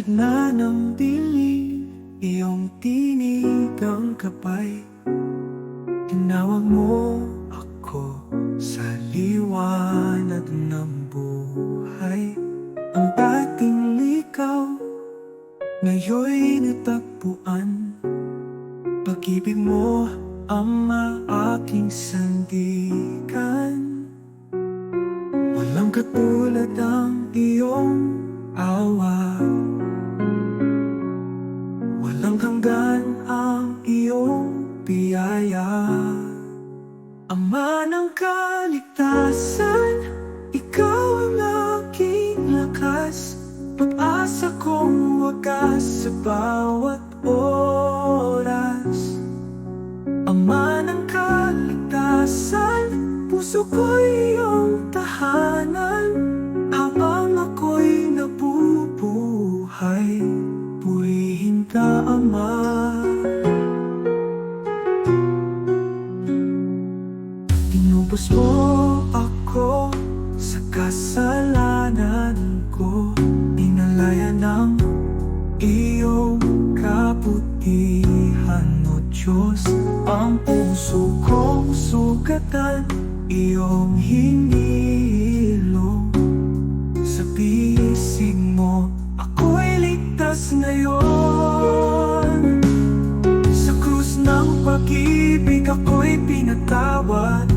gitna ng dilim, iyong tinig ang gabay. Tinawag mo ako sa liwanag ng buhay. Ang dating likaw, ngayon'y natagpuan. Pag-ibig mo, Ama, aking sandigan. Walang katulad ang iyong awa, walang hanggan ang iyong biyaya. Ama ng kaligtasan, ikaw ang aking lakas, pag-asa kong wagas sa bawat oras. Ama ng kaligtasan, puso ko'y iyong tahanan. Habang ako'y nabubuhay, purihin ka, Ama. Tinubos mo ako sa kasalanan ko, inalaya ng iyong kabutihan, O Diyos. Ang puso kong sugatan, iyong hinilom. Sa bisig mo, ako'y ligtas ngayon. Sa krus ng pag-ibig, ako'y pinatawad.